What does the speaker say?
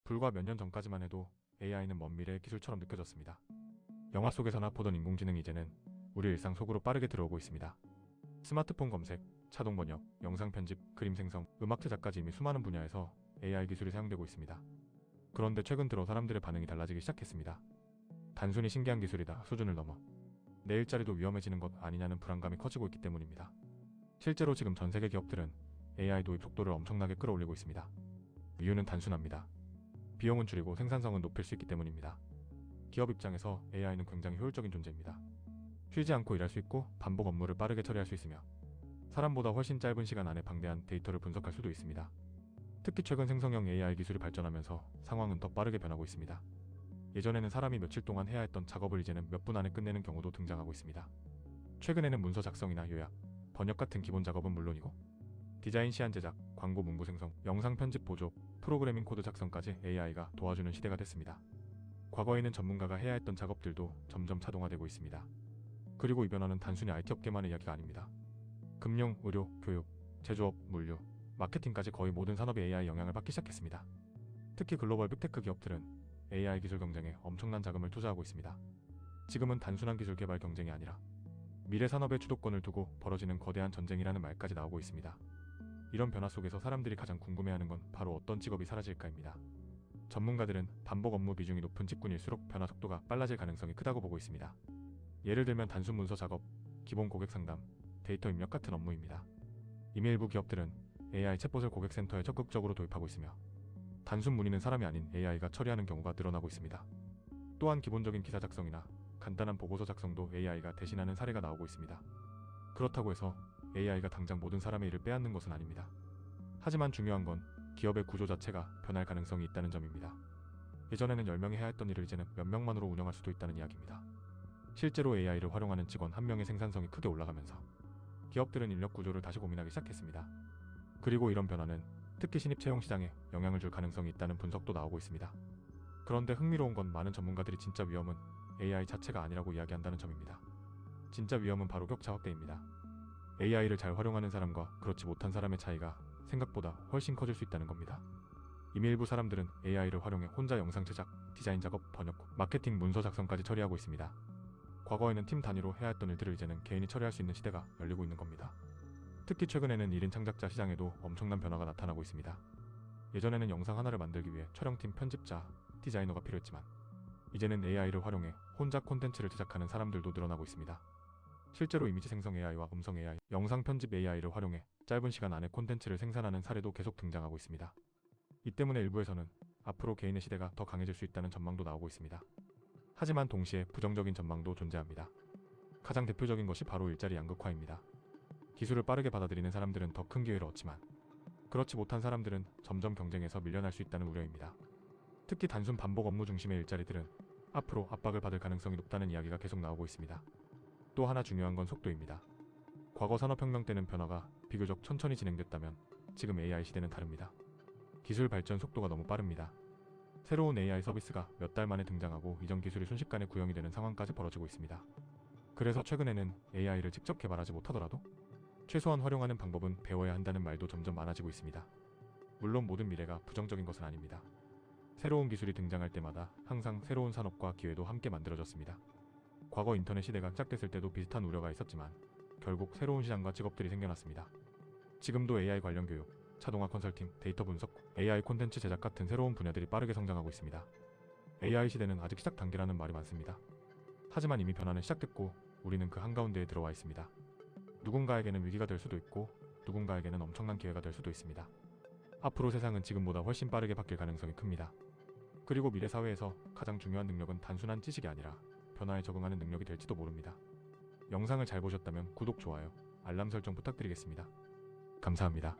불과 몇 년 전까지만 해도 AI는 먼 미래의 기술처럼 느껴졌습니다. 영화 속에서나 보던 인공지능이 이제는 우리 일상 속으로 빠르게 들어오고 있습니다. 스마트폰 검색, 자동 번역, 영상 편집, 그림 생성, 음악 제작까지 이미 수많은 분야에서 AI 기술이 사용되고 있습니다. 그런데 최근 들어 사람들의 반응이 달라지기 시작했습니다. 단순히 신기한 기술이다 수준을 넘어 내 일자리도 위험해지는 것 아니냐는 불안감이 커지고 있기 때문입니다. 실제로 지금 전 세계 기업들은 AI 도입 속도를 엄청나게 끌어올리고 있습니다. 이유는 단순합니다. 비용은 줄이고 생산성은 높일 수 있기 때문입니다. 기업 입장에서 AI는 굉장히 효율적인 존재입니다. 쉬지 않고 일할 수 있고 반복 업무를 빠르게 처리할 수 있으며 사람보다 훨씬 짧은 시간 안에 방대한 데이터를 분석할 수도 있습니다. 특히 최근 생성형 AI 기술이 발전하면서 상황은 더 빠르게 변하고 있습니다. 예전에는 사람이 며칠 동안 해야 했던 작업을 이제는 몇 분 안에 끝내는 경우도 등장하고 있습니다. 최근에는 문서 작성이나 요약, 번역 같은 기본 작업은 물론이고 디자인 시안 제작, 광고 문구 생성, 영상 편집 보조, 프로그래밍 코드 작성까지 AI가 도와주는 시대가 됐습니다. 과거에는 전문가가 해야 했던 작업들도 점점 자동화되고 있습니다. 그리고 이 변화는 단순히 IT 업계만의 이야기가 아닙니다. 금융, 의료, 교육, 제조업, 물류, 마케팅까지 거의 모든 산업이 AI 영향을 받기 시작했습니다. 특히 글로벌 빅테크 기업들은 AI 기술 경쟁에 엄청난 자금을 투자하고 있습니다. 지금은 단순한 기술 개발 경쟁이 아니라 미래 산업의 주도권을 두고 벌어지는 거대한 전쟁이라는 말까지 나오고 있습니다. 이런 변화 속에서 사람들이 가장 궁금해하는 건 바로 어떤 직업이 사라질까입니다. 전문가들은 반복 업무 비중이 높은 직군일수록 변화 속도가 빨라질 가능성이 크다고 보고 있습니다. 예를 들면 단순 문서 작업, 기본 고객 상담, 데이터 입력 같은 업무입니다. 이미 일부 기업들은 AI 챗봇을 고객센터에 적극적으로 도입하고 있으며 단순 문의는 사람이 아닌 AI가 처리하는 경우가 늘어나고 있습니다. 또한 기본적인 기사 작성이나 간단한 보고서 작성도 AI가 대신하는 사례가 나오고 있습니다. 그렇다고 해서 AI가 당장 모든 사람의 일을 빼앗는 것은 아닙니다. 하지만 중요한 건 기업의 구조 자체가 변할 가능성이 있다는 점입니다. 예전에는 10명이 해야 했던 일을 이제는 몇 명만으로 운영할 수도 있다는 이야기입니다. 실제로 AI를 활용하는 직원 한 명의 생산성이 크게 올라가면서 기업들은 인력 구조를 다시 고민하기 시작했습니다. 그리고 이런 변화는 특히 신입 채용 시장에 영향을 줄 가능성이 있다는 분석도 나오고 있습니다. 그런데 흥미로운 건 많은 전문가들이 진짜 위험은 AI 자체가 아니라고 이야기한다는 점입니다. 진짜 위험은 바로 격차 확대입니다. AI를 잘 활용하는 사람과 그렇지 못한 사람의 차이가 생각보다 훨씬 커질 수 있다는 겁니다. 이미 일부 사람들은 AI를 활용해 혼자 영상 제작, 디자인 작업, 번역, 마케팅, 문서 작성까지 처리하고 있습니다. 과거에는 팀 단위로 해야 했던 일들을 이제는 개인이 처리할 수 있는 시대가 열리고 있는 겁니다. 특히 최근에는 1인 창작자 시장에도 엄청난 변화가 나타나고 있습니다. 예전에는 영상 하나를 만들기 위해 촬영팀, 편집자, 디자이너가 필요했지만 이제는 AI를 활용해 혼자 콘텐츠를 제작하는 사람들도 늘어나고 있습니다. 실제로 이미지 생성 AI와 음성 AI, 영상 편집 AI를 활용해 짧은 시간 안에 콘텐츠를 생산하는 사례도 계속 등장하고 있습니다. 이 때문에 일부에서는 앞으로 개인의 시대가 더 강해질 수 있다는 전망도 나오고 있습니다. 하지만 동시에 부정적인 전망도 존재합니다. 가장 대표적인 것이 바로 일자리 양극화입니다. 기술을 빠르게 받아들이는 사람들은 더 큰 기회를 얻지만 그렇지 못한 사람들은 점점 경쟁에서 밀려날 수 있다는 우려입니다. 특히 단순 반복 업무 중심의 일자리들은 앞으로 압박을 받을 가능성이 높다는 이야기가 계속 나오고 있습니다. 또 하나 중요한 건 속도입니다. 과거 산업혁명 때는 변화가 비교적 천천히 진행됐다면 지금 AI 시대는 다릅니다. 기술 발전 속도가 너무 빠릅니다. 새로운 AI 서비스가 몇 달 만에 등장하고 이전 기술이 순식간에 구형이 되는 상황까지 벌어지고 있습니다. 그래서 최근에는 AI를 직접 개발하지 못하더라도 최소한 활용하는 방법은 배워야 한다는 말도 점점 많아지고 있습니다. 물론 모든 미래가 부정적인 것은 아닙니다. 새로운 기술이 등장할 때마다 항상 새로운 산업과 기회도 함께 만들어졌습니다. 과거 인터넷 시대가 시작됐을 때도 비슷한 우려가 있었지만 결국 새로운 시장과 직업들이 생겨났습니다. 지금도 AI 관련 교육, 자동화 컨설팅, 데이터 분석, AI 콘텐츠 제작 같은 새로운 분야들이 빠르게 성장하고 있습니다. AI 시대는 아직 시작 단계라는 말이 많습니다. 하지만 이미 변화는 시작됐고 우리는 그 한가운데에 들어와 있습니다. 누군가에게는 위기가 될 수도 있고 누군가에게는 엄청난 기회가 될 수도 있습니다. 앞으로 세상은 지금보다 훨씬 빠르게 바뀔 가능성이 큽니다. 그리고 미래 사회에서 가장 중요한 능력은 단순한 지식이 아니라 변화에 적응하는 능력이 될지도 모릅니다. 영상을 잘 보셨다면 구독, 좋아요, 알람 설정 부탁드리겠습니다. 감사합니다.